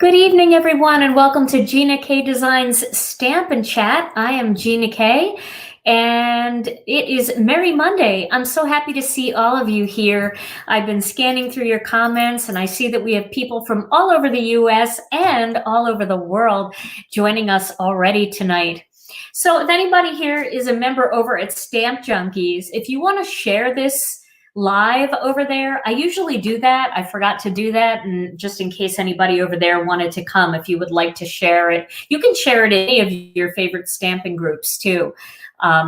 Good evening, everyone, and welcome to Gina K Designs Stamp and Chat. I am Gina K, and it is Merry Monday. I'm so happy to see all of you here. I've been scanning through your comments, and I see that we have people from all over the U.S. and all over the world joining us already tonight. So if anybody here is a member over at Stamp Junkies, if you want to share this live over there, I usually do that. I forgot to do that, and just in case anybody over there wanted to come, if you would like to share it, you can share it in any of your favorite stamping groups too.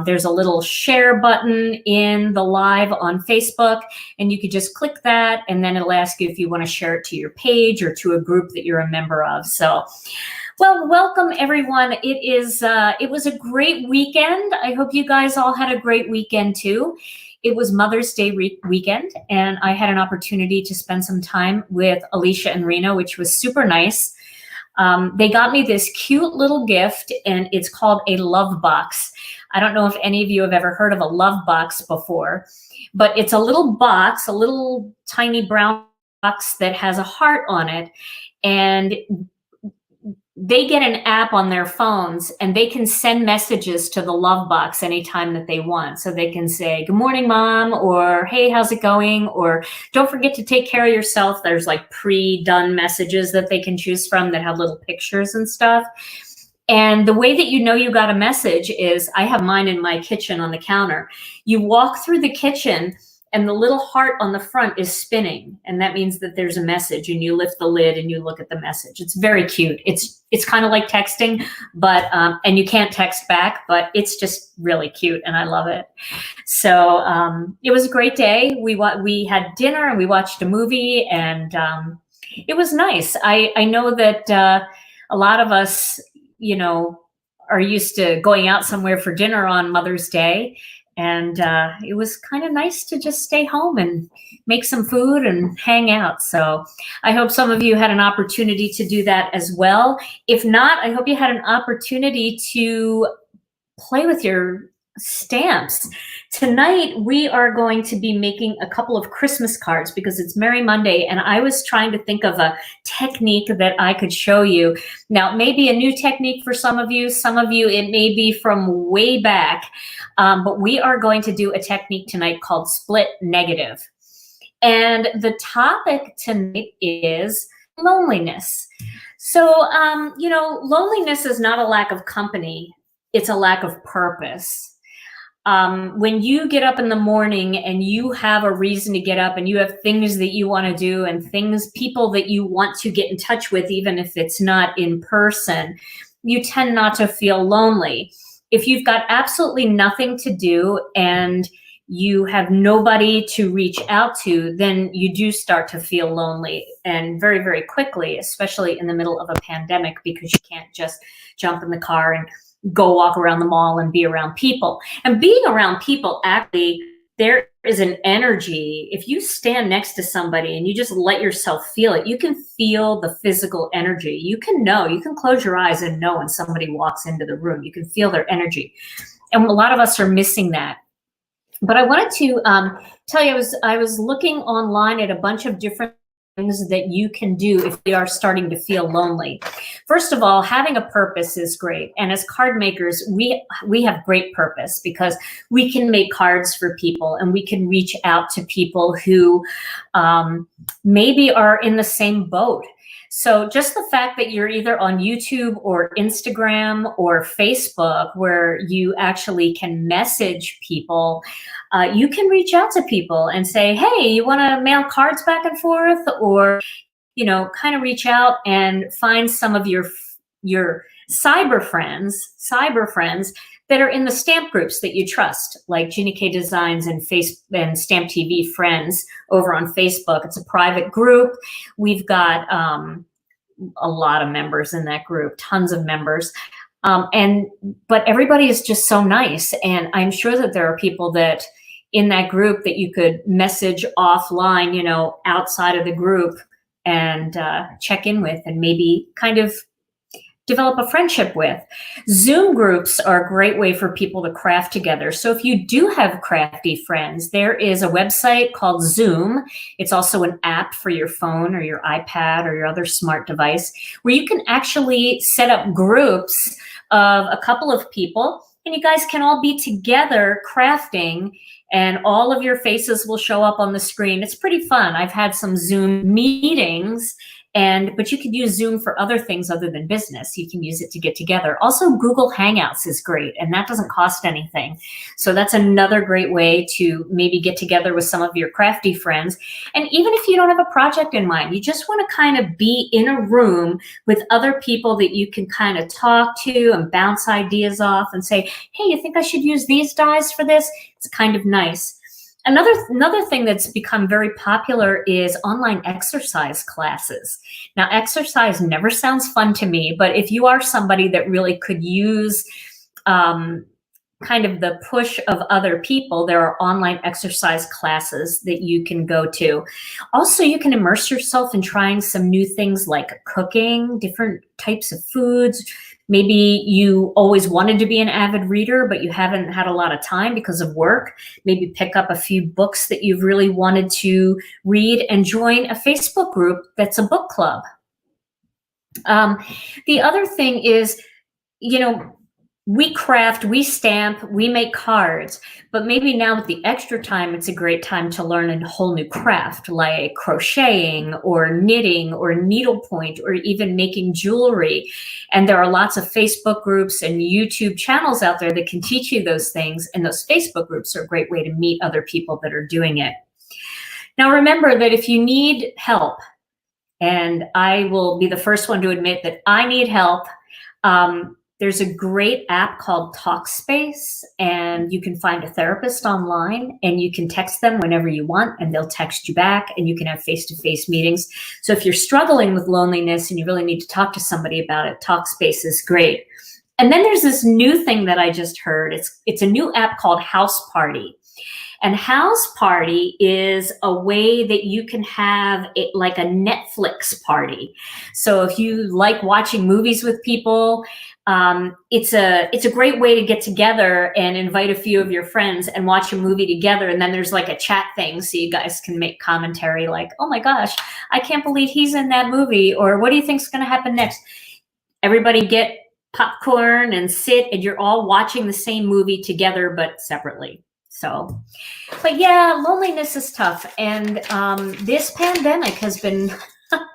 There's a little share button in the live on Facebook, and you could just click that, and then it'll ask you if you want to share it to your page or to a group that you're a member of. So, well, welcome everyone. It was a great weekend. I hope you guys all had a great weekend too. It was Mother's Day weekend, and I had an opportunity to spend some time with Alicia and Reno, which was super nice. They got me this cute little gift, and it's called a love box. I don't know if any of you have ever heard of a love box before, but it's a little box, a little tiny brown box that has a heart on it, and they get an app on their phones, and they can send messages to the love box anytime that they want. So they can say, "Good morning, Mom," or "Hey, how's it going?" or "Don't forget to take care of yourself." There's like pre-done messages that they can choose from that have little pictures and stuff. And the way that you know you got a message is, I have mine in my kitchen on the counter. You walk through the kitchen, and the little heart on the front is spinning, and that means that there's a message, and you lift the lid and you look at the message. It's very cute. It's kind of like texting, but and you can't text back, but it's just really cute, and I love it. So it was a great day. We had dinner and we watched a movie, and it was nice. I know that a lot of us, are used to going out somewhere for dinner on Mother's Day. And it was kind of nice to just stay home and make some food and hang out. So I hope some of you had an opportunity to do that as well. If not, I hope you had an opportunity to play with your stamps. Tonight, we are going to be making a couple of Christmas cards because it's Merry Monday, and I was trying to think of a technique that I could show you. Now, it may be a new technique for some of you. Some of you, it may be from way back, but we are going to do a technique tonight called split negative. And the topic tonight is loneliness. So, loneliness is not a lack of company. It's a lack of purpose. When you get up in the morning and you have a reason to get up and you have things that you want to do and people that you want to get in touch with, even if it's not in person, you tend not to feel lonely. If you've got absolutely nothing to do and you have nobody to reach out to, then you do start to feel lonely, and very, very quickly, especially in the middle of a pandemic, because you can't just jump in the car and go walk around the mall and be around people. And being around people, actually, there is an energy. If you stand next to somebody and you just let yourself feel it, you can feel the physical energy. You can close your eyes and know when somebody walks into the room. You can feel their energy. And a lot of us are missing that. But I wanted to tell you, I was looking online at a bunch of different things that you can do if you are starting to feel lonely. First of all, having a purpose is great. And as card makers, we have great purpose because we can make cards for people, and we can reach out to people who maybe are in the same boat. So just the fact that you're either on YouTube or Instagram or Facebook, where you actually can message people, you can reach out to people and say, "Hey, you want to mail cards back and forth?" Or, kind of reach out and find some of your cyber friends that are in the stamp groups that you trust, like Gina K Designs and Stamp TV Friends over on Facebook. It's a private group. We've got a lot of members in that group, tons of members. But everybody is just so nice. And I'm sure that there are people that in that group that you could message offline, outside of the group, and check in with, and maybe kind of develop a friendship with. Zoom groups are a great way for people to craft together. So if you do have crafty friends, there is a website called Zoom. It's also an app for your phone or your iPad or your other smart device where you can actually set up groups of a couple of people, and you guys can all be together crafting, and all of your faces will show up on the screen. It's pretty fun. I've had some Zoom meetings, but you could use Zoom for other things other than business. You can use it to get together. Also, Google Hangouts is great, and that doesn't cost anything. So that's another great way to maybe get together with some of your crafty friends. And even if you don't have a project in mind, you just want to kind of be in a room with other people that you can kind of talk to and bounce ideas off and say, hey, you think I should use these dyes for this? It's kind of nice. Another thing that's become very popular is online exercise classes. Now, exercise never sounds fun to me, but if you are somebody that really could use kind of the push of other people, there are online exercise classes that you can go to. Also, you can immerse yourself in trying some new things like cooking, different types of foods. Maybe you always wanted to be an avid reader, but you haven't had a lot of time because of work. Maybe pick up a few books that you've really wanted to read and join a Facebook group that's a book club. The other thing is, we craft, we stamp, we make cards, but maybe now with the extra time, it's a great time to learn a whole new craft like crocheting or knitting or needlepoint or even making jewelry. And there are lots of Facebook groups and YouTube channels out there that can teach you those things. And those Facebook groups are a great way to meet other people that are doing it. Now, remember that if you need help, and I will be the first one to admit that I need help, there's a great app called Talkspace, and you can find a therapist online, and you can text them whenever you want, and they'll text you back, and you can have face-to-face meetings. So if you're struggling with loneliness and you really need to talk to somebody about it, Talkspace is great. And then there's this new thing that I just heard. It's a new app called House Party. And House Party is a way that you can have it like a Netflix party. So if you like watching movies with people, it's a great way to get together and invite a few of your friends and watch a movie together. And then there's like a chat thing so you guys can make commentary like, oh my gosh, I can't believe he's in that movie. Or what do you think's going to happen next? Everybody get popcorn and sit, and you're all watching the same movie together but separately. So, but yeah, loneliness is tough. And this pandemic has been,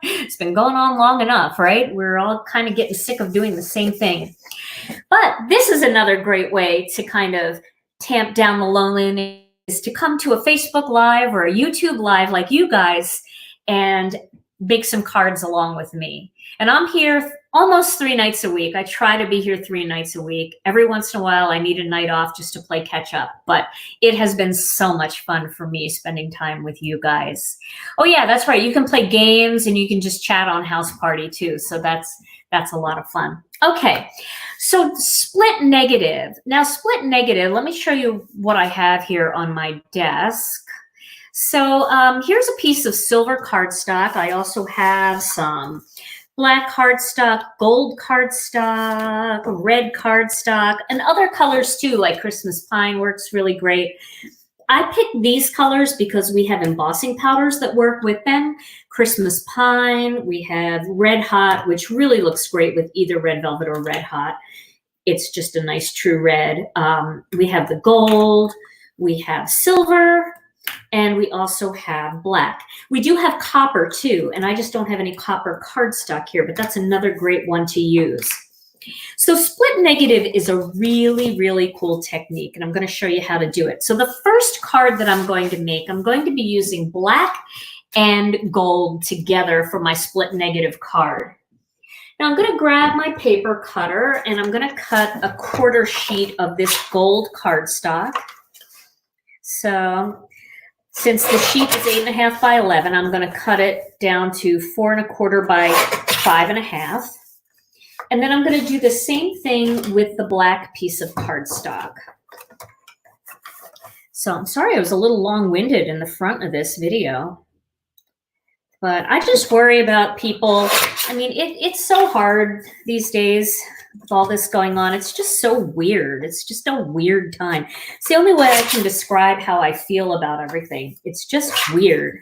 it's been going on long enough, right? We're all kind of getting sick of doing the same thing. But this is another great way to kind of tamp down the loneliness, is to come to a Facebook Live or a YouTube Live like you guys and make some cards along with me. And I'm here almost 3 nights a week. I try to be here 3 nights a week. Every once in a while, I need a night off just to play catch up. But it has been so much fun for me spending time with you guys. Oh yeah, that's right. You can play games and you can just chat on House Party too. So that's a lot of fun. Okay, so split negative. Now split negative, let me show you what I have here on my desk. So here's a piece of silver cardstock. I also have some black cardstock, gold cardstock, red cardstock, and other colors too, like Christmas pine works really great. I picked these colors because we have embossing powders that work with them. Christmas pine, we have red hot, which really looks great with either red velvet or red hot. It's just a nice true red. We have the gold, we have silver, and we also have black. We do have copper too, and I just don't have any copper cardstock here, but that's another great one to use. So split negative is a really, really cool technique, and I'm going to show you how to do it. So the first card that I'm going to make, I'm going to be using black and gold together for my split negative card. Now I'm going to grab my paper cutter, and I'm going to cut a 1/4 sheet of this gold cardstock. So since the sheet is 8.5 by 11, I'm going to cut it down to 4 1/4 by 5.5. And then I'm going to do the same thing with the black piece of cardstock. So I'm sorry I was a little long-winded in the front of this video. But I just worry about people. I mean, it's so hard these days with all this going on. It's just so weird. It's just a weird time. It's the only way I can describe how I feel about everything. It's just weird.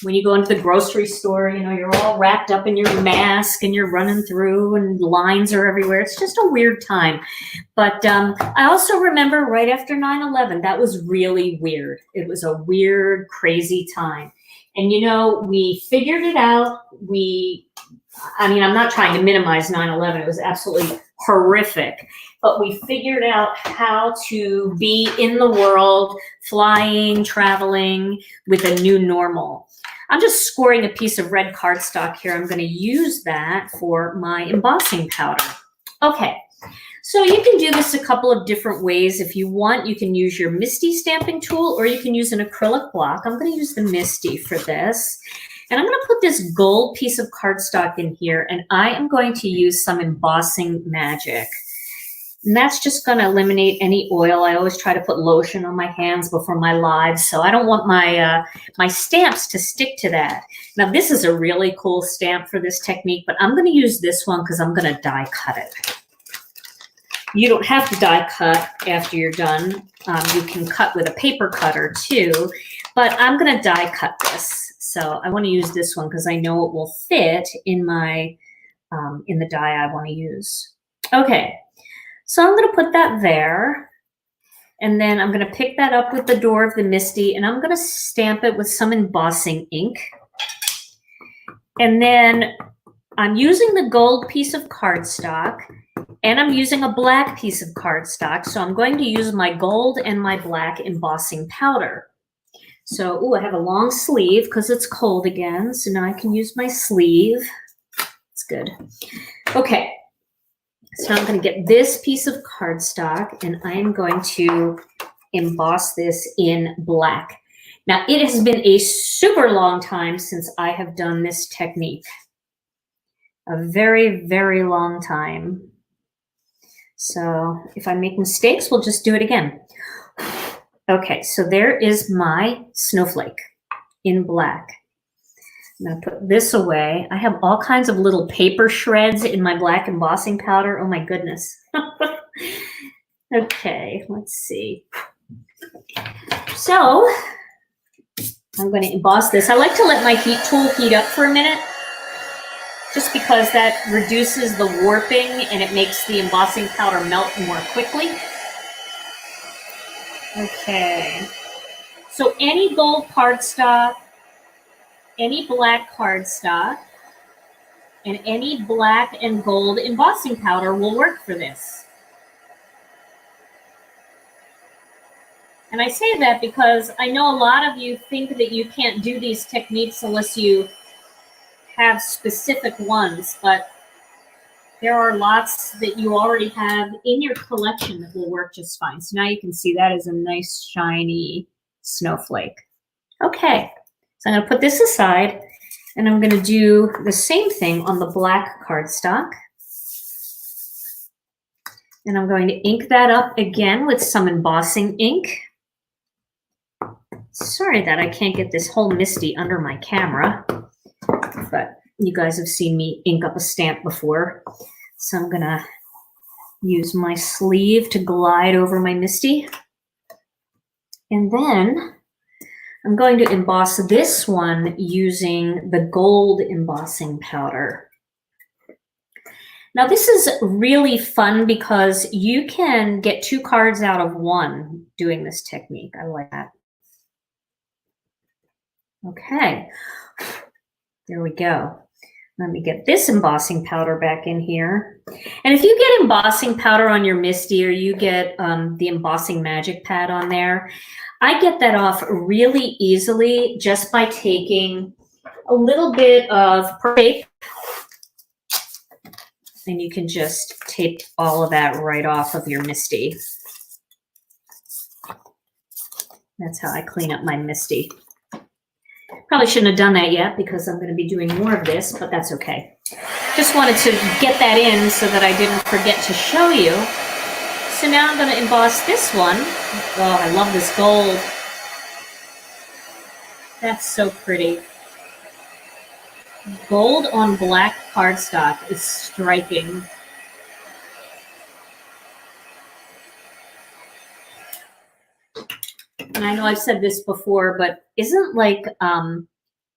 When you go into the grocery store, you know, you're all wrapped up in your mask and you're running through and lines are everywhere. It's just a weird time. But I also remember right after 9/11, that was really weird. It was a weird, crazy time. And, you know, we figured it out. I mean, I'm not trying to minimize 9/11. It was absolutely horrific. But we figured out how to be in the world, flying, traveling with a new normal. I'm just scoring a piece of red cardstock here. I'm going to use that for my embossing powder. Okay, so you can do this a couple of different ways. If you want, you can use your Misti stamping tool, or you can use an acrylic block. I'm going to use the Misti for this. And I'm going to put this gold piece of cardstock in here, and I am going to use some embossing magic. And that's just going to eliminate any oil. I always try to put lotion on my hands before my lives, so I don't want my my stamps to stick to that. Now, this is a really cool stamp for this technique, but I'm going to use this one because I'm going to die cut it. You don't have to die cut after you're done. You can cut with a paper cutter too, but I'm going to die cut this. So I want to use this one because I know it will fit in my in the die I want to use. Okay. So I'm going to put that there, and then I'm going to pick that up with the door of the Misti, and I'm going to stamp it with some embossing ink. And then I'm using the gold piece of cardstock, and I'm using a black piece of cardstock, so I'm going to use my gold and my black embossing powder. So, ooh, I have a long sleeve because it's cold again, so now I can use my sleeve. It's good. Okay. So I'm going to get this piece of cardstock, and I am going to emboss this in black. Now, it has been a super long time since I have done this technique. A very, very long time. So if I make mistakes, we'll just do it again. Okay, so there is my snowflake in black. I'm going to put this away. I have all kinds of little paper shreds in my black embossing powder. Oh my goodness. Okay, let's see. So I'm going to emboss this. I like to let my heat tool heat up for a minute, just because that reduces the warping and it makes the embossing powder melt more quickly. Okay, so any gold cardstock, any black cardstock, and any black and gold embossing powder will work for this. And I say that because I know a lot of you think that you can't do these techniques unless you have specific ones, but there are lots that you already have in your collection that will work just fine. So now you can see that is a nice shiny snowflake. Okay. So I'm going to put this aside, and I'm going to do the same thing on the black cardstock. And I'm going to ink that up again with some embossing ink. Sorry that I can't get this whole Misti under my camera, but you guys have seen me ink up a stamp before. So I'm going to use my sleeve to glide over my Misti. And then I'm going to emboss this one using the gold embossing powder. Now this is really fun because you can get 2 cards out of 1 doing this technique. I like that. Okay, there we go. Let me get this embossing powder back in here. And if you get embossing powder on your Misti, or you get the embossing magic pad on there, I get that off really easily just by taking a little bit of tape, and you can just tape all of that right off of your Misti. That's how I clean up my Misti. Probably shouldn't have done that yet because I'm going to be doing more of this, but that's okay. Just wanted to get that in so that I didn't forget to show you. So now I'm going to emboss this one. Oh, I love this gold. That's so pretty. Gold on black cardstock is striking. And I know I've said this before, but isn't like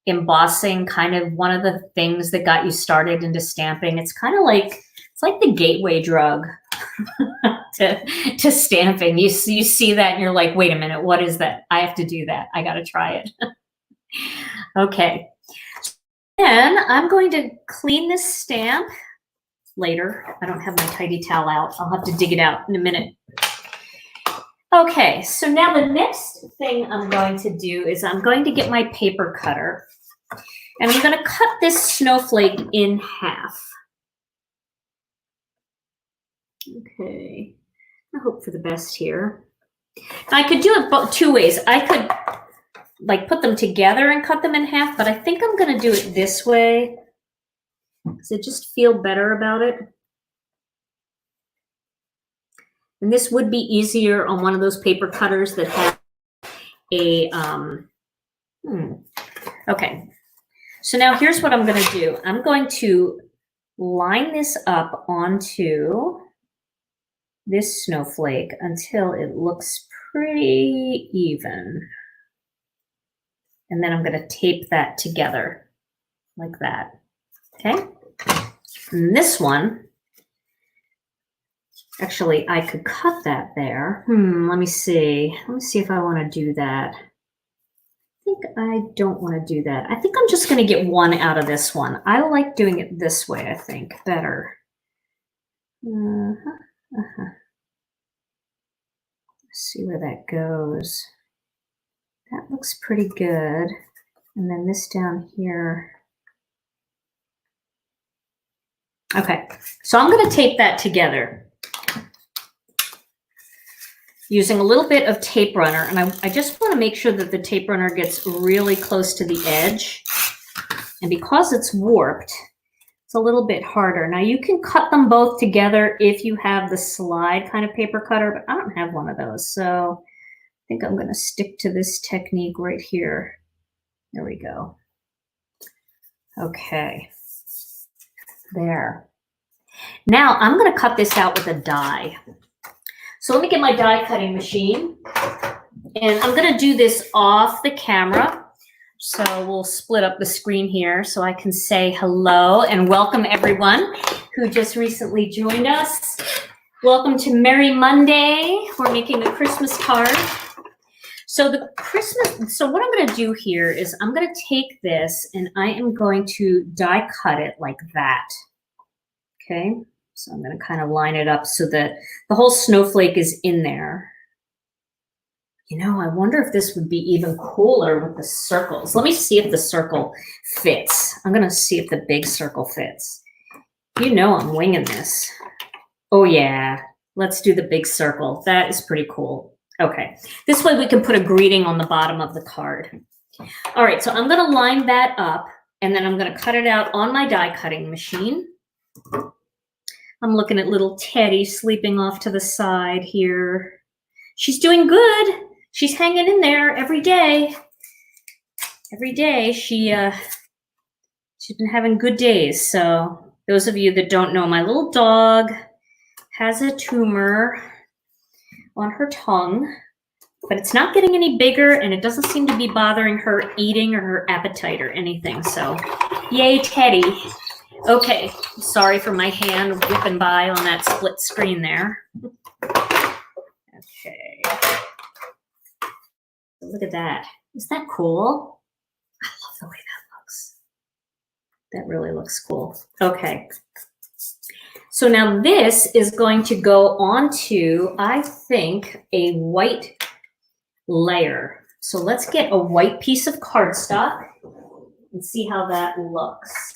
embossing kind of one of the things that got you started into stamping? It's kind of like, it's like the gateway drug to stamping. You see that and you're like, wait a minute, what is that? I have to do that. I got to try it. Okay. Then I'm going to clean this stamp later. I don't have my tidy towel out. I'll have to dig it out in a minute. Okay, so now the next thing I'm going to do is I'm going to get my paper cutter and I'm going to cut this snowflake in half. Okay, I hope for the best here. I could do it two ways. I could like put them together and cut them in half, but I think I'm going to do it this way because I just feel better about it. And this would be easier on one of those paper cutters that have a, okay. So now here's what I'm going to do. I'm going to line this up onto this snowflake until it looks pretty even. And then I'm going to tape that together like that. Okay. And this one, actually, I could cut that there. Let me see. Let me see if I want to do that. I think I don't want to do that. I think I'm just going to get one out of this one. I like doing it this way, I think, better. Let's see where that goes. That looks pretty good. And then this down here. Okay, so I'm going to tape that together using a little bit of tape runner. And I just want to make sure that the tape runner gets really close to the edge. And because it's warped, it's a little bit harder. Now you can cut them both together if you have the slide kind of paper cutter, but I don't have one of those. So I think I'm going to stick to this technique right here. There we go. Okay. There. Now I'm going to cut this out with a die. So let me get my die cutting machine, and I'm going to do this off the camera. So we'll split up the screen here so I can say hello and welcome everyone who just recently joined us. Welcome to Merry Monday. We're making a Christmas card. So what I'm going to do here is I'm going to take this and I am going to die cut it like that. Okay. So I'm going to kind of line it up so that the whole snowflake is in there. You know, I wonder if this would be even cooler with the circles. Let me see if the circle fits. I'm going to see if the big circle fits. You know I'm winging this. Oh, yeah. Let's do the big circle. That is pretty cool. Okay. This way we can put a greeting on the bottom of the card. All right. So I'm going to line that up, and then I'm going to cut it out on my die cutting machine. I'm looking at little Teddy sleeping off to the side here. She's doing good. She's hanging in there every day. Every day she's been having good days. So those of you that don't know, my little dog has a tumor on her tongue, but it's not getting any bigger and it doesn't seem to be bothering her eating or her appetite or anything. So yay, Teddy. Okay, sorry for my hand whipping by on that split screen there. Okay. Look at that. Isn't that cool? I love the way that looks. That really looks cool. Okay. So now this is going to go onto, I think, a white layer. So let's get a white piece of cardstock and see how that looks.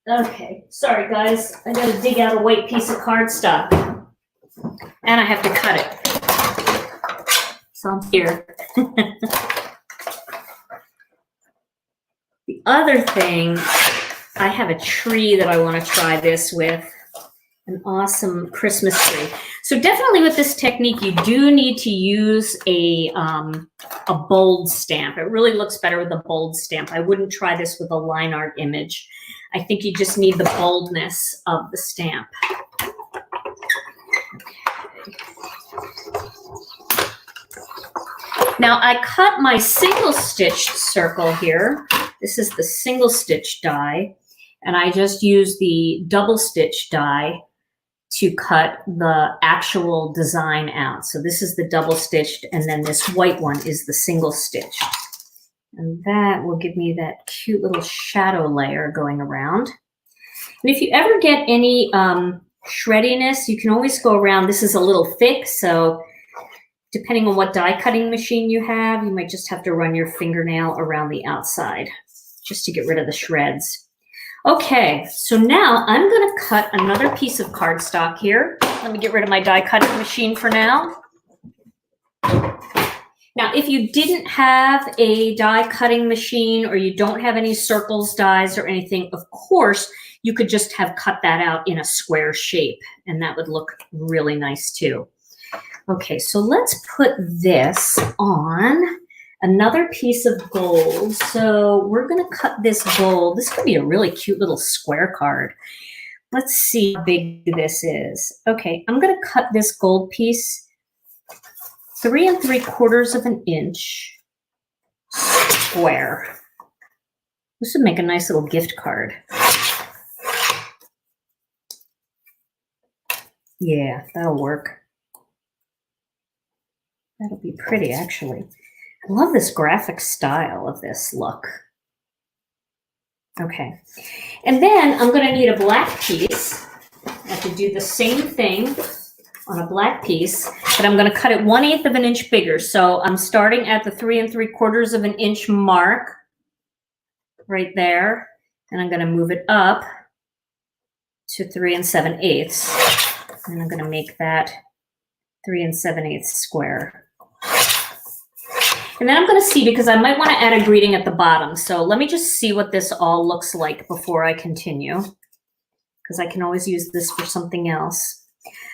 Okay, sorry guys, I gotta dig out a white piece of cardstock and I have to cut it. So I'm here. The other thing, I have a tree that I want to try this with. an awesome Christmas tree. So definitely with this technique, you do need to use a bold stamp. It really looks better with a bold stamp. I wouldn't try this with a line art image. I think you just need the boldness of the stamp. Now I cut my single stitched circle here. This is the single stitch die, and I just use the double stitch die to cut the actual design out. So this is the double stitched, and then this white one is the single stitched. And that will give me that cute little shadow layer going around. And if you ever get any shreddiness, you can always go around. This is a little thick, so depending on what die cutting machine you have, you might just have to run your fingernail around the outside just to get rid of the shreds. Okay, so now I'm going to cut another piece of cardstock here. Let me get rid of my die cutting machine for now. Now, if you didn't have a die cutting machine, or you don't have any circles dies or anything, of course, you could just have cut that out in a square shape, and that would look really nice too. Okay, so let's put this on another piece of gold. So we're going to cut this gold. This could be a really cute little square card. Let's see how big this is. Okay, I'm going to cut this gold piece 3 3/4 inch square. This would make a nice little gift card. Yeah, that'll work. That'll be pretty, actually. I love this graphic style of this look. Okay, and then I'm going to need a black piece. I have to do the same thing on a black piece, but I'm going to cut it 1/8 inch bigger. So I'm starting at the 3 3/4 inch mark right there, and I'm going to move it up to 3 7/8, and I'm going to make that 3 7/8 square. And then I'm going to see, because I might want to add a greeting at the bottom. So let me just see what this all looks like before I continue, because I can always use this for something else.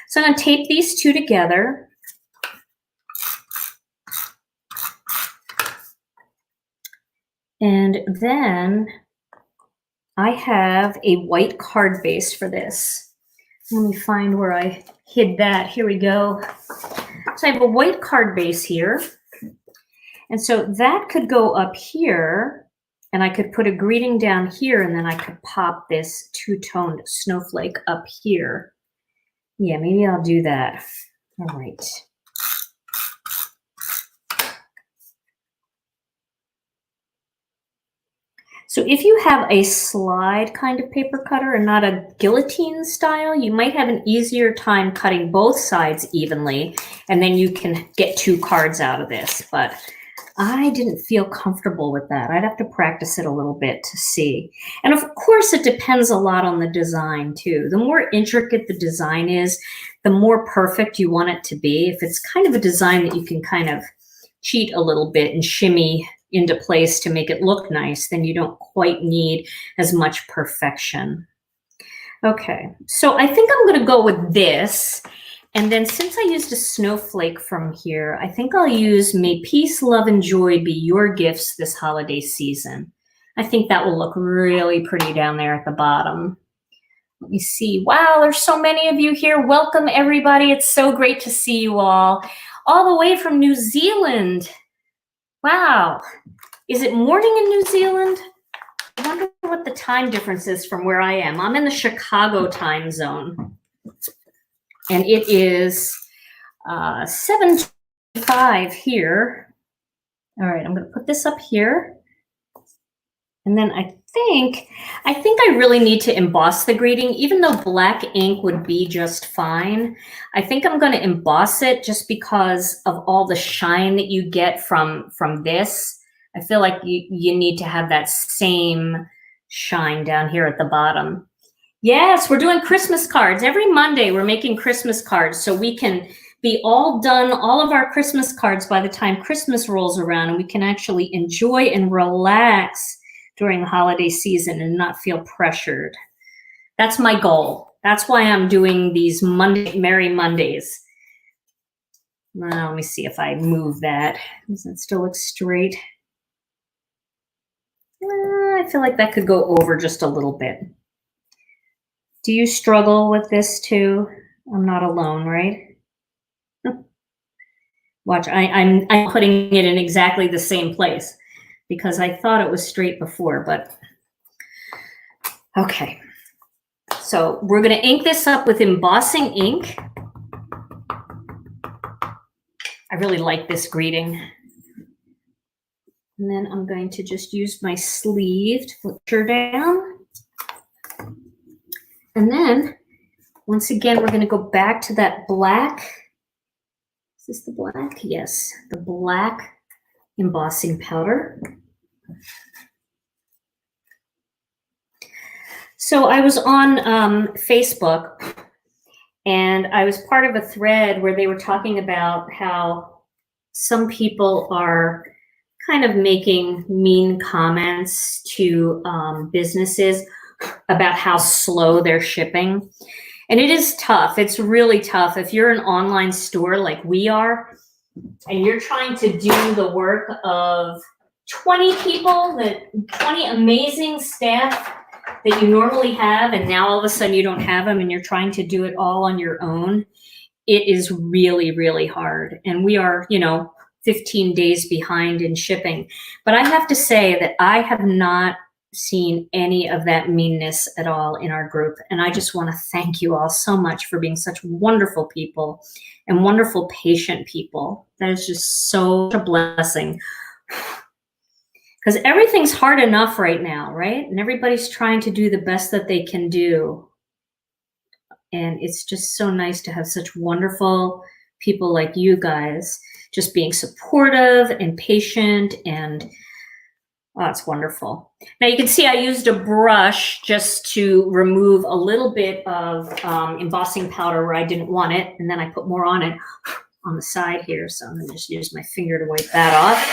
So I'm going to tape these two together. And then I have a white card base for this. Let me find where I hid that. Here we go. So I have a white card base here. And so that could go up here, and I could put a greeting down here, and then I could pop this two-toned snowflake up here. Yeah, maybe I'll do that. All right. So if you have a slide kind of paper cutter and not a guillotine style, you might have an easier time cutting both sides evenly, and then you can get 2 cards out of this. But I didn't feel comfortable with that. I'd have to practice it a little bit to see. And of course, it depends a lot on the design too. The more intricate the design is, the more perfect you want it to be. If it's kind of a design that you can kind of cheat a little bit and shimmy into place to make it look nice, then you don't quite need as much perfection. Okay, so I think I'm going to go with this. And then since I used a snowflake from here, I think I'll use "May peace, love, and joy be your gifts this holiday season." I think that will look really pretty down there at the bottom. Let me see. Wow, there's so many of you here. Welcome, everybody. It's so great to see you all the way from New Zealand. Wow. Is it morning in New Zealand? I wonder what the time difference is from where I am. I'm in the Chicago time zone. And it is 7:05 here. All right, I'm going to put this up here. And then I think I really need to emboss the greeting, even though black ink would be just fine. I think I'm going to emboss it just because of all the shine that you get from this. I feel like you need to have that same shine down here at the bottom. Yes, we're doing Christmas cards. Every Monday we're making Christmas cards so we can be all done, all of our Christmas cards by the time Christmas rolls around, and we can actually enjoy and relax during the holiday season and not feel pressured. That's my goal. That's why I'm doing these Merry Mondays. Now, let me see if I move that. Does it still look straight? I feel like that could go over just a little bit. Do you struggle with this too? I'm not alone, right? Watch, I'm putting it in exactly the same place because I thought it was straight before, but okay. So we're going to ink this up with embossing ink. I really like this greeting. And then I'm going to just use my sleeve to put her down. And then, once again, we're going to go back to that black. Is this the black? Yes, the black embossing powder. So I was on Facebook, and I was part of a thread where they were talking about how some people are kind of making mean comments to businesses about how slow they're shipping. And it is tough. It's really tough. If you're an online store like we are, and you're trying to do the work of 20 people, 20 amazing staff that you normally have, and now all of a sudden you don't have them and you're trying to do it all on your own, it is really, really hard. And we are, 15 days behind in shipping. But I have to say that I have not seen any of that meanness at all in our group. And I just want to thank you all so much for being such wonderful people and wonderful patient people. That is just such a blessing. Because everything's hard enough right now, right? And everybody's trying to do the best that they can do. And it's just so nice to have such wonderful people like you guys just being supportive and patient, and oh, it's wonderful. Now you can see I used a brush just to remove a little bit of embossing powder where I didn't want it, and then I put more on it on the side here. So I'm gonna just use my finger to wipe that off.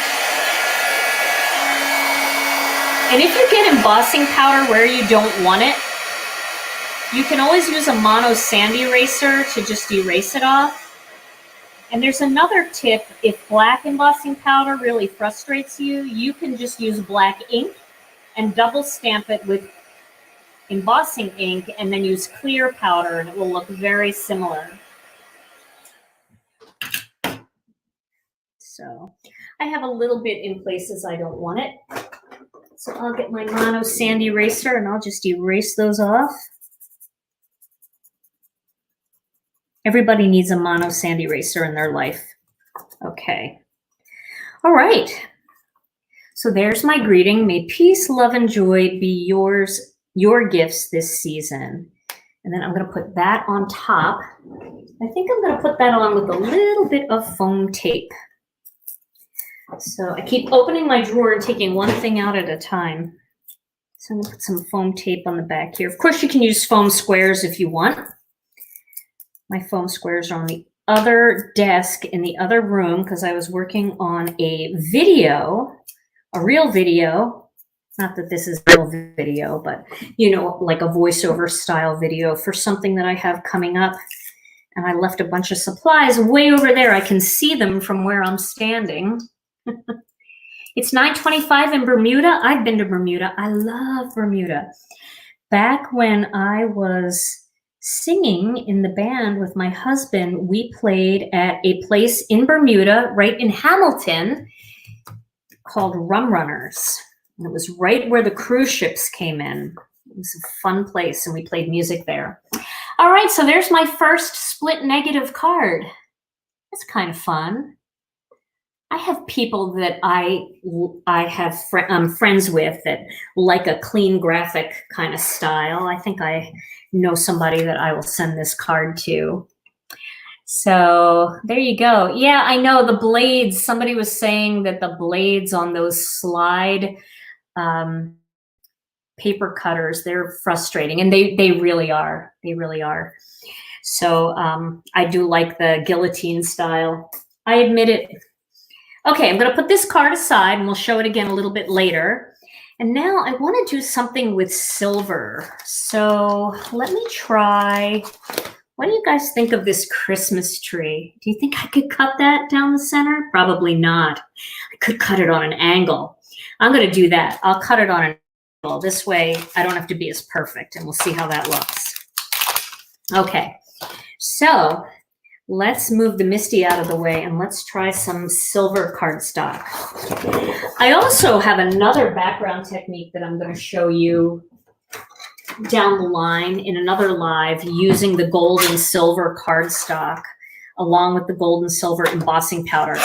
And if you get embossing powder where you don't want it, you can always use a mono sand eraser to just erase it off. And there's another tip. If black embossing powder really frustrates you, you can just use black ink and double stamp it with embossing ink and then use clear powder, and it will look very similar. So I have a little bit in places I don't want it. So I'll get my mono sand eraser and I'll just erase those off. Everybody needs a mono sand eraser in their life. Okay. All right. So there's my greeting. May peace, love, and joy be yours, your gifts this season. And then I'm going to put that on top. I think I'm going to put that on with a little bit of foam tape. So I keep opening my drawer and taking one thing out at a time. So I'm going to put some foam tape on the back here. Of course, you can use foam squares if you want. My foam squares are on the other desk in the other room because I was working on a video, a real video. Not that this is a real video, but, like a voiceover style video for something that I have coming up. And I left a bunch of supplies way over there. I can see them from where I'm standing. It's 9:25 in Bermuda. I've been to Bermuda. I love Bermuda. Back when I was singing in the band with my husband, we played at a place in Bermuda, right in Hamilton, called Rum Runners. And it was right where the cruise ships came in. It was a fun place, and we played music there. All right, so there's my first split negative card. It's kind of fun. I have people that I'm friends with that like a clean graphic kind of style. I think I know somebody that I will send this card to. So there you go. Yeah, I know the blades. Somebody was saying that the blades on those slide paper cutters, they're frustrating, and they really are. They really are. So I do like the guillotine style. I admit it. Okay, I'm going to put this card aside, and we'll show it again a little bit later. And now I want to do something with silver. So let me try. What do you guys think of this Christmas tree? Do you think I could cut that down the center? Probably not. I could cut it on an angle. I'm going to do that. I'll cut it on an angle. This way I don't have to be as perfect, and we'll see how that looks. Okay, so let's move the Misti out of the way and let's try some silver cardstock. I also have another background technique that I'm going to show you down the line in another live using the gold and silver cardstock along with the gold and silver embossing powder.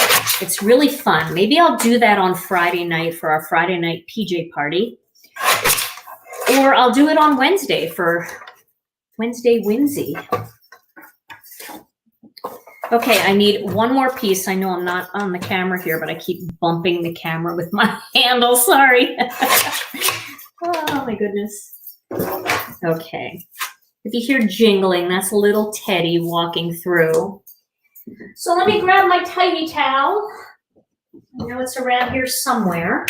It's really fun. Maybe I'll do that on Friday night for our Friday night PJ party. Or I'll do it on Wednesday for Wednesday Whimsy. Okay, I need one more piece. I know I'm not on the camera here, but I keep bumping the camera with my handle. Sorry. Oh my goodness. Okay. If you hear jingling, that's little Teddy walking through. So let me grab my tidy towel. I know it's around here somewhere.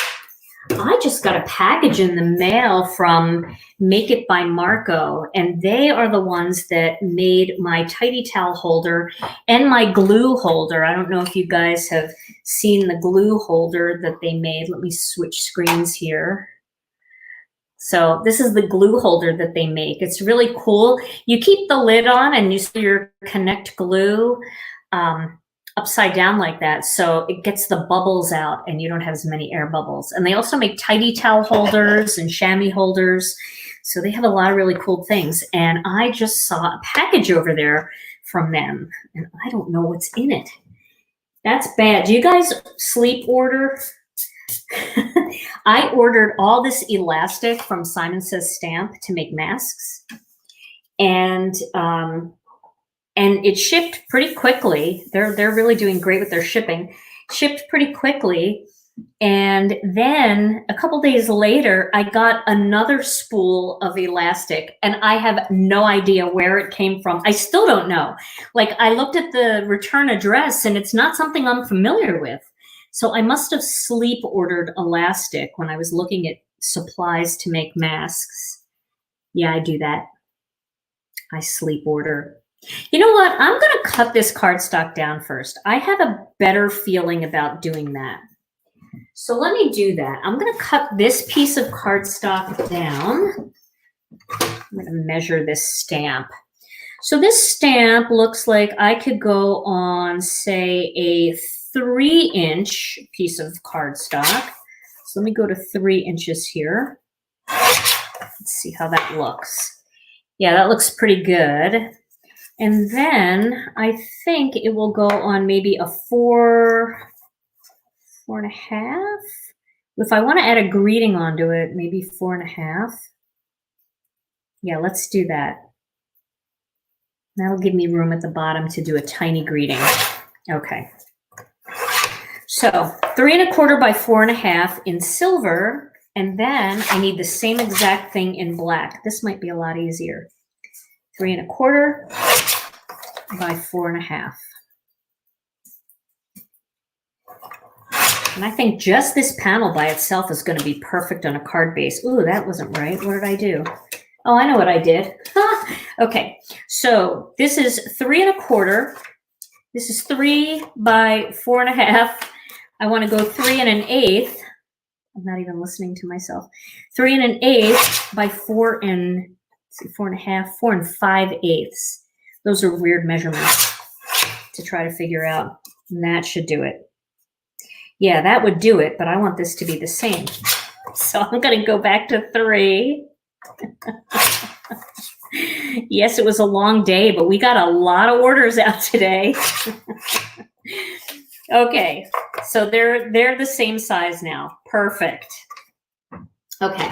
I just got a package in the mail from Make It by Marco, and they are the ones that made my tidy towel holder and my glue holder. I don't know if you guys have seen the glue holder that they made. Let me switch screens here. So this is the glue holder that they make. It's really cool. You keep the lid on and you see your Connect glue upside down like that, so it gets the bubbles out and you don't have as many air bubbles. And they also make tidy towel holders and chamois holders, so they have a lot of really cool things. And I just saw a package over there from them and I don't know what's in it. That's bad. Do you guys sleep order? I ordered all this elastic from Simon Says Stamp to make masks, and it shipped pretty quickly. They're really doing great with their shipping. Shipped pretty quickly, and then a couple days later, I got another spool of elastic, and I have no idea where it came from. I still don't know. Like, I looked at the return address, and it's not something I'm familiar with. So I must have sleep ordered elastic when I was looking at supplies to make masks. Yeah, I do that. I sleep order. You know what? I'm going to cut this cardstock down first. I have a better feeling about doing that. So let me do that. I'm going to cut this piece of cardstock down. I'm going to measure this stamp. So this stamp looks like I could go on, say, a 3-inch piece of cardstock. So let me go to 3 inches here. Let's see how that looks. Yeah, that looks pretty good. And then I think it will go on maybe a 4.5. If I want to add a greeting onto it, maybe 4.5. Yeah, let's do that. That'll give me room at the bottom to do a tiny greeting. Okay. So 3.25 by 4.5 in silver, and then I need the same exact thing in black. This might be a lot easier. 3.25 by 4.5. And I think just this panel by itself is going to be perfect on a card base. Ooh, that wasn't right. What did I do? Oh, I know what I did. Okay, so this is 3.25. This is 3 by 4.5. I want to go 3 1/8. I'm not even listening to myself. 3 1/8 by 4.5, 4 5/8. Those are weird measurements to try to figure out. And that should do it. Yeah, that would do it, but I want this to be the same. So I'm going to go back to 3. Yes, it was a long day, but we got a lot of orders out today. Okay, so they're the same size now. Perfect. Okay,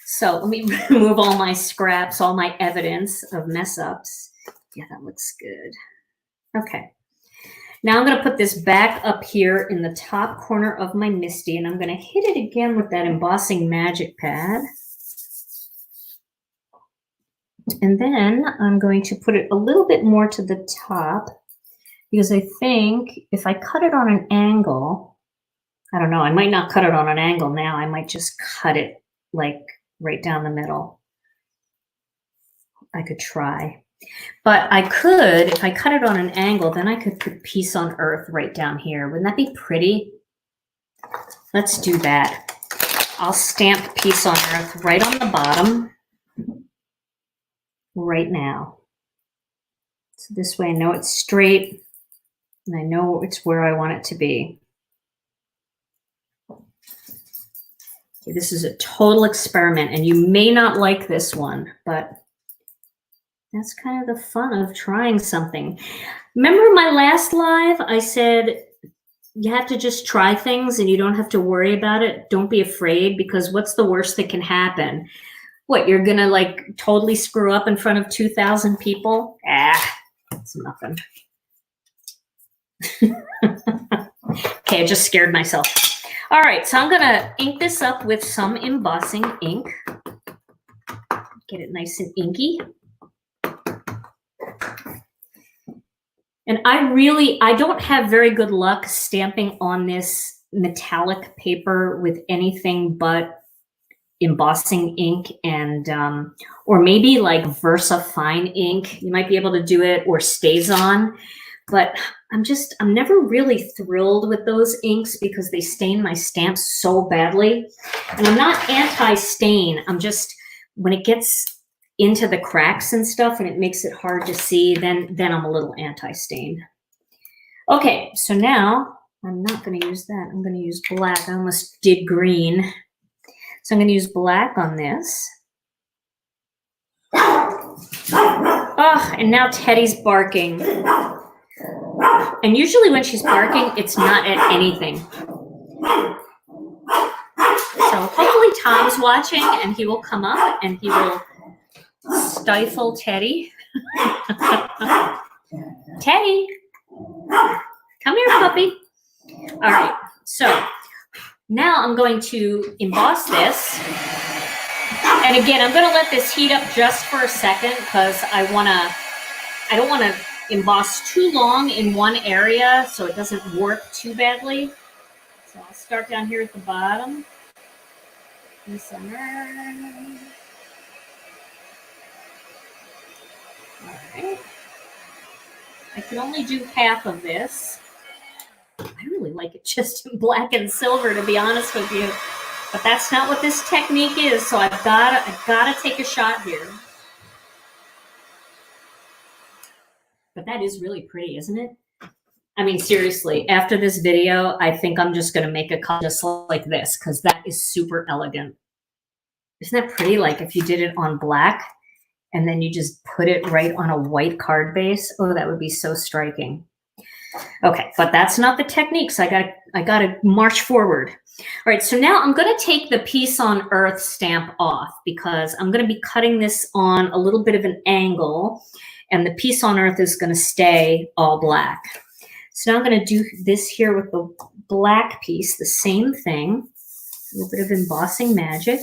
so let me remove all my scraps, all my evidence of mess ups. Yeah, that looks good. Okay, now I'm going to put this back up here in the top corner of my Misti, and I'm going to hit it again with that embossing magic pad. And then I'm going to put it a little bit more to the top, because I think if I cut it on an angle, I don't know. I might not cut it on an angle now. I might just cut it like right down the middle. I could try. But I could, if I cut it on an angle, then I could put Peace on Earth right down here. Wouldn't that be pretty? Let's do that. I'll stamp Peace on Earth right on the bottom right now. So this way I know it's straight and I know it's where I want it to be. Okay, this is a total experiment and you may not like this one, but that's kind of the fun of trying something. Remember my last live? I said you have to just try things and you don't have to worry about it. Don't be afraid, because what's the worst that can happen? What, you're gonna like totally screw up in front of 2,000 people? It's nothing. Okay, I just scared myself. All right, so I'm gonna ink this up with some embossing ink. Get it nice and inky. And I don't have very good luck stamping on this metallic paper with anything but embossing ink and, or maybe like Versa Fine ink. You might be able to do it, or StazOn, but I'm never really thrilled with those inks because they stain my stamps so badly. And I'm not anti-stain. I'm just, when it gets into the cracks and stuff and it makes it hard to see, then I'm a little anti-stain. Okay, so now I'm not going to use that. I'm going to use black. I almost did green. So I'm going to use black on this. Oh, and now Teddy's barking. And usually when she's barking, it's not at anything. So hopefully Tom's watching and he will come up and he will stifle Teddy. Teddy, come here, puppy. All right, so now I'm going to emboss this. And again, I'm going to let this heat up just for a second because I don't want to emboss too long in one area so it doesn't warp too badly. So I'll start down here at the bottom. In the center. All right. I can only do half of this. I really like it just in black and silver, to be honest with you. But that's not what this technique is, so I've gotta take a shot here. But that is really pretty, isn't it? I mean, seriously, after this video, I think I'm just gonna make a cup just like this, because that is super elegant. Isn't that pretty? Like if you did it on black and then you just put it right on a white card base. Oh, that would be so striking. Okay, but that's not the technique, so I gotta march forward. All right, so now I'm gonna take the Peace on Earth stamp off because I'm gonna be cutting this on a little bit of an angle and the Peace on Earth is gonna stay all black. So now I'm gonna do this here with the black piece, the same thing, a little bit of embossing magic.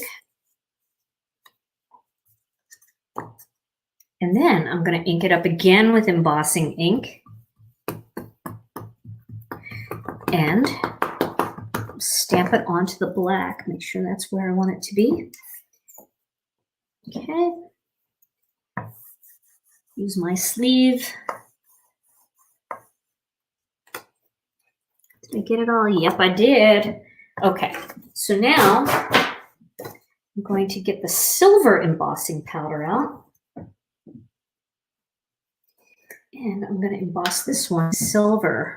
And then I'm gonna ink it up again with embossing ink. And stamp it onto the black. Make sure that's where I want it to be. Okay. Use my sleeve. Did I get it all? Yep, I did. Okay, so now I'm going to get the silver embossing powder out. And I'm going to emboss this one silver.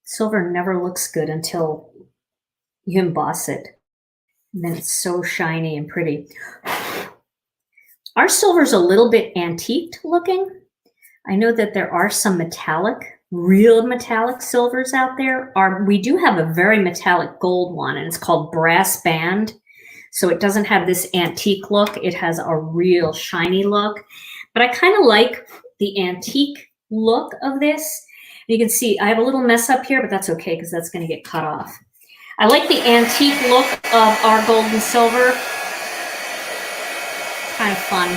Silver never looks good until you emboss it. And then it's so shiny and pretty. Our silver's a little bit antiqued looking. I know that there are some metallic, real metallic silvers out there. We do have a very metallic gold one, and it's called Brass Band. So it doesn't have this antique look. It has a real shiny look. But I kind of like the antique look of this. You can see I have a little mess up here, but that's okay because that's going to get cut off. I like the antique look of our gold and silver. It's kind of fun.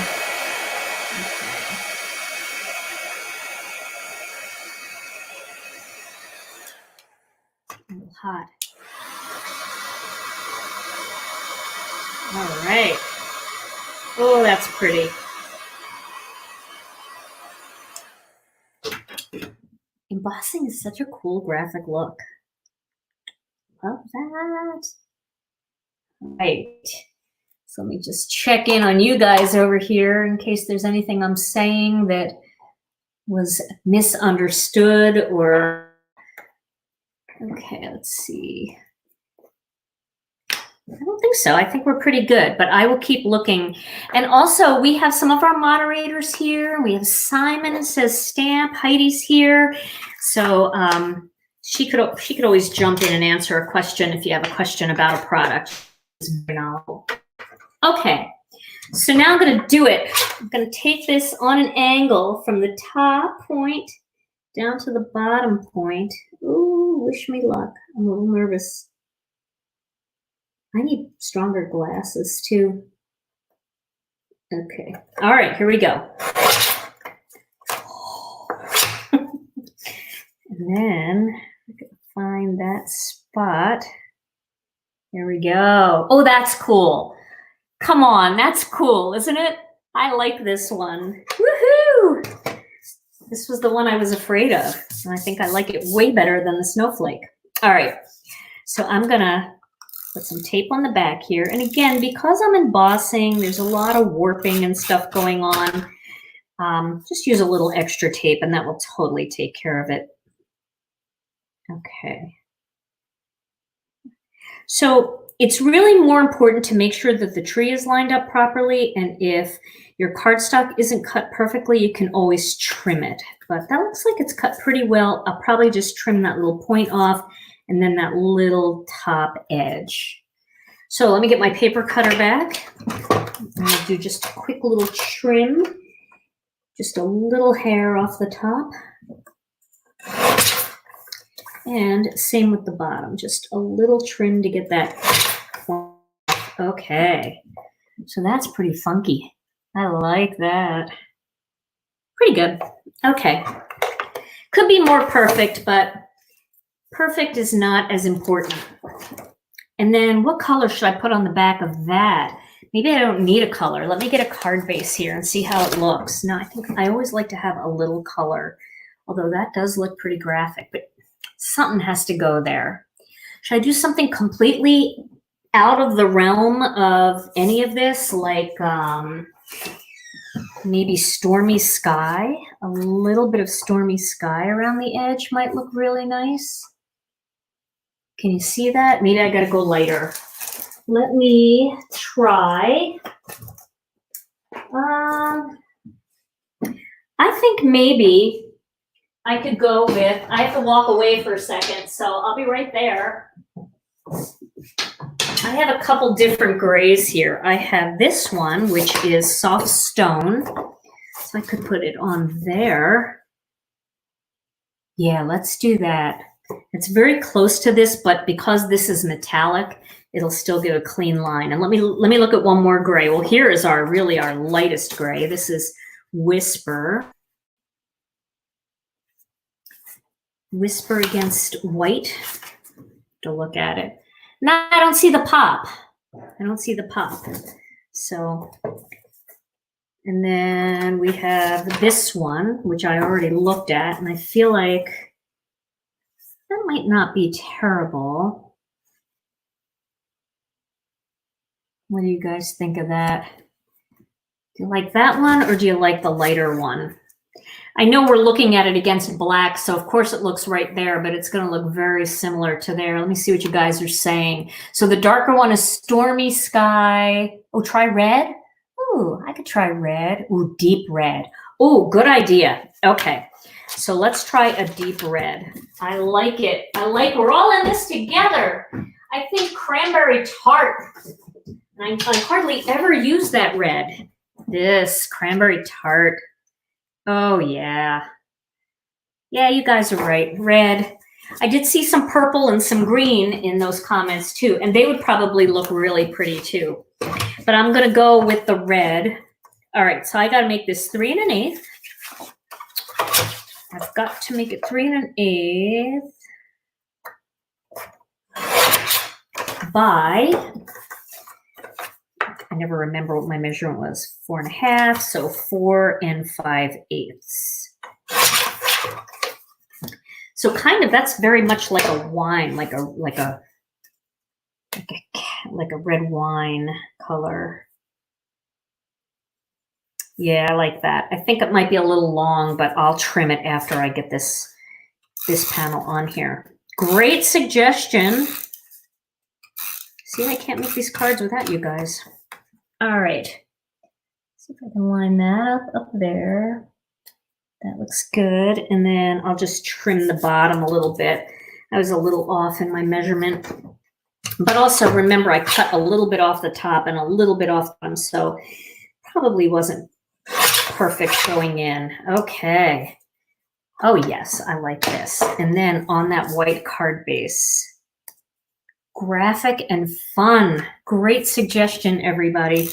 A little hot. All right. Oh, that's pretty. Embossing is such a cool graphic look. Love that. Right. So let me just check in on you guys over here in case there's anything I'm saying that was misunderstood or... Okay, let's see. I don't think so. I think we're pretty good, but I will keep looking. And also, we have some of our moderators here. We have Simon says stamp. Heidi's here. So she could always jump in and answer a question if you have a question about a product. It's very novel. Okay, so now I'm going to do it. I'm going to take this on an angle from the top point down to the bottom point. Ooh, wish me luck. I'm a little nervous. I need stronger glasses too. Okay. All right, here we go. And then I'm going to find that spot. There we go. Oh, that's cool. Come on, that's cool, isn't it? I like this one. Woohoo! This was the one I was afraid of. And I think I like it way better than the snowflake. All right. So I'm going to put some tape on the back here. And again, because I'm embossing, there's a lot of warping and stuff going on. Just use a little extra tape and that will totally take care of it. Okay. So it's really more important to make sure that the tree is lined up properly. And if your cardstock isn't cut perfectly, you can always trim it. But that looks like it's cut pretty well. I'll probably just trim that little point off and then that little top edge. So let me get my paper cutter back. I'll do just a quick little trim, just a little hair off the top. And same with the bottom, just a little trim to get that. Okay, so that's pretty funky. I like that. Pretty good. Okay, could be more perfect, but perfect is not as important. And then what color should I put on the back of that? Maybe I don't need a color. Let me get a card base here and see how it looks. No, I think I always like to have a little color, although that does look pretty graphic, but something has to go there. Should I do something completely out of the realm of any of this, like maybe stormy sky? A little bit of stormy sky around the edge might look really nice. Can you see that? Maybe I gotta go lighter. Let me try. I think maybe I could go with, I have to walk away for a second, so I'll be right there. I have a couple different grays here. I have this one, which is soft stone. So I could put it on there. Yeah, let's do that. It's very close to this, but because this is metallic, it'll still give a clean line. And let me look at one more gray. Well, here is our lightest gray. This is Whisper. Whisper against white. To look at it. Now I don't see the pop. I don't see the pop. So, and then we have this one, which I already looked at, and I feel like that might not be terrible. What do you guys think of that? Do you like that one or do you like the lighter one? I know we're looking at it against black, so of course it looks right there, but it's going to look very similar to there. Let me see what you guys are saying. So the darker one is stormy sky. Oh, try red? Ooh, I could try red. Ooh, deep red. Ooh, good idea. Okay, so let's try a deep red. I like it. We're all in this together. I think cranberry tart. I hardly ever use that red. This cranberry tart. Oh, yeah. Yeah, you guys are right. Red. I did see some purple and some green in those comments, too. And they would probably look really pretty, too. But I'm going to go with the red. All right, so I got to make this 3 1/8. I've got to make it 3 1/8. by, I never remember what my measurement was, 4.5, so 4 5/8. So kind of, that's very much like a wine, like a red wine color. Yeah, I like that. I think it might be a little long, but I'll trim it after I get this panel on here. Great suggestion. See, I can't make these cards without you guys. All right. See if I can line that up there. That looks good. And then I'll just trim the bottom a little bit. I was a little off in my measurement. But also remember, I cut a little bit off the top and a little bit off the bottom, so probably wasn't perfect going in. Okay. Oh, yes, I like this. And then on that white card base. Graphic and fun. Great suggestion, everybody.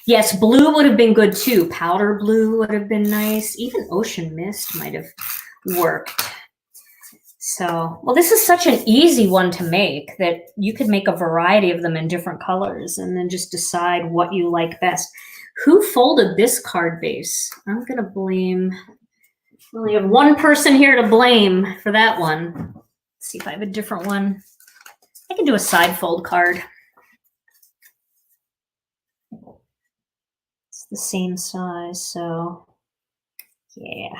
Yes, blue would have been good too. Powder blue would have been nice. Even ocean mist might have worked. So, well, this is such an easy one to make that you could make a variety of them in different colors and then just decide what you like best. Who folded this card base? I'm going to blame, we only have one person here to blame for that one. Let's see if I have a different one. I can do a side fold card. It's the same size, so yeah.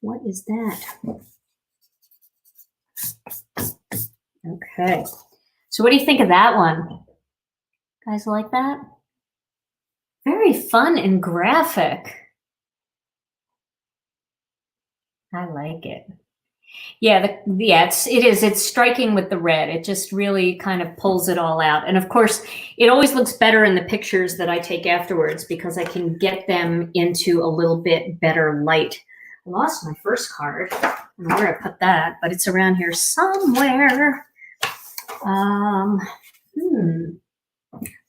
What is that? Okay. So what do you think of that one? Guys like that? Very fun and graphic. I like it. Yeah, it's striking with the red. It just really kind of pulls it all out. And of course, it always looks better in the pictures that I take afterwards because I can get them into a little bit better light. I lost my first card. I don't know where I put that, but it's around here somewhere.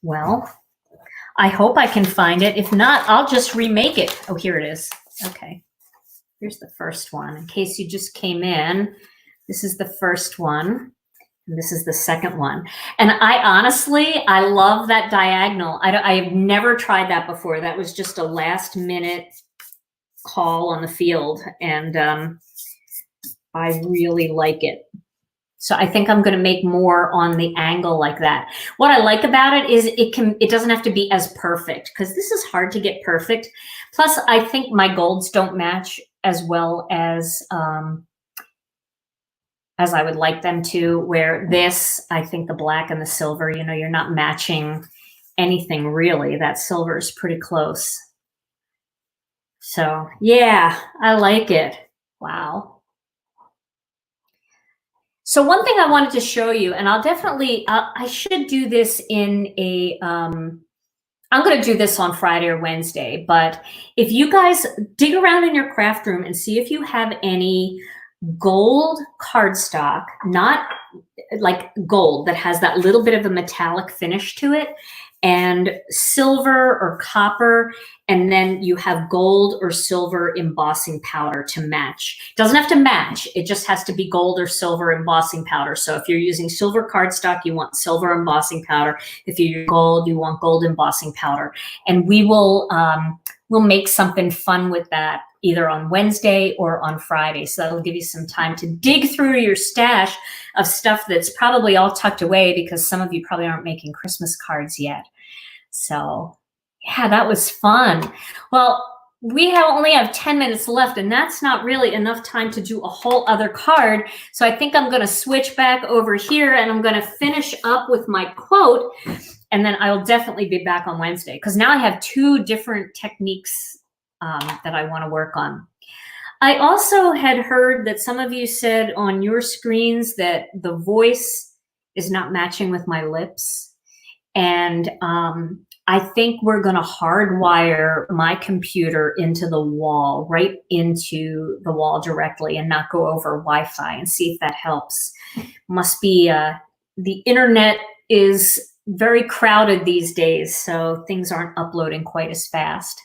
Well, I hope I can find it. If not, I'll just remake it. Oh, here it is. Okay. Here's the first one. In case you just came in, this is the first one. And this is the second one. And I love that diagonal. I have never tried that before. That was just a last minute call on the field. And I really like it. So I think I'm going to make more on the angle like that. What I like about it is it doesn't have to be as perfect because this is hard to get perfect. Plus, I think my golds don't match as well as I would like them to, where this, I think the black and the silver, you know, you're not matching anything really. That silver is pretty close. So yeah, I like it. Wow. So one thing I wanted to show you, and I'll definitely, I should do this in a, I'm going to do this on Friday or Wednesday, but if you guys dig around in your craft room and see if you have any gold cardstock, not like gold that has that little bit of a metallic finish to it, and silver or copper, and then you have gold or silver embossing powder to match. It doesn't have to match. It just has to be gold or silver embossing powder. So if you're using silver cardstock, you want silver embossing powder. If you're using gold, you want gold embossing powder. And we will we'll make something fun with that either on Wednesday or on Friday. So that'll give you some time to dig through your stash of stuff that's probably all tucked away because some of you probably aren't making Christmas cards yet. So yeah, that was fun. Well, we only have 10 minutes left, and that's not really enough time to do a whole other card. So I think I'm going to switch back over here, and I'm going to finish up with my quote, and then I'll definitely be back on Wednesday because now I have two different techniques that I want to work on. I also had heard that some of you said on your screens that the voice is not matching with my lips. And I think we're going to hardwire my computer into the wall, right into the wall directly, and not go over Wi-Fi, and see if that helps. Must be the internet is very crowded these days, so things aren't uploading quite as fast.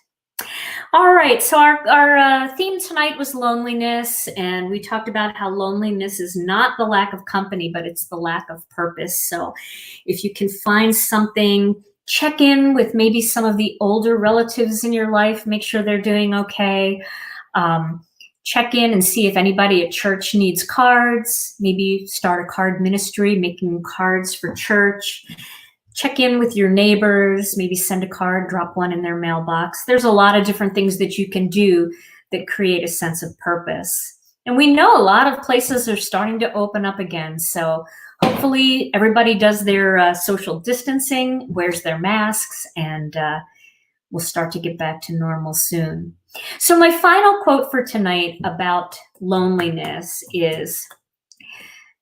All right, so our theme tonight was loneliness, and we talked about how loneliness is not the lack of company, but it's the lack of purpose. So if you can find something, check in with maybe some of the older relatives in your life, make sure they're doing okay. Check in and see if anybody at church needs cards. Maybe start a card ministry, making cards for church. Check in with your neighbors, maybe send a card, drop one in their mailbox. There's a lot of different things that you can do that create a sense of purpose. And we know a lot of places are starting to open up again. So hopefully everybody does their social distancing, wears their masks, and we'll start to get back to normal soon. So my final quote for tonight about loneliness is,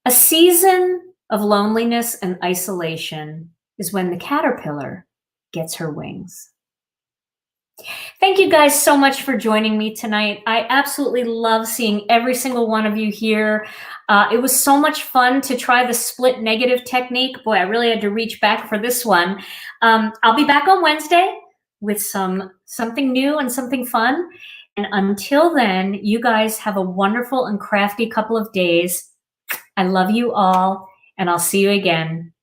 "A season of loneliness and isolation is when the caterpillar gets her wings." Thank you guys so much for joining me tonight. I absolutely love seeing every single one of you here. It was so much fun to try the split negative technique. Boy, I really had to reach back for this one. I'll be back on Wednesday with something new and something fun. And until then, you guys have a wonderful and crafty couple of days. I love you all, and I'll see you again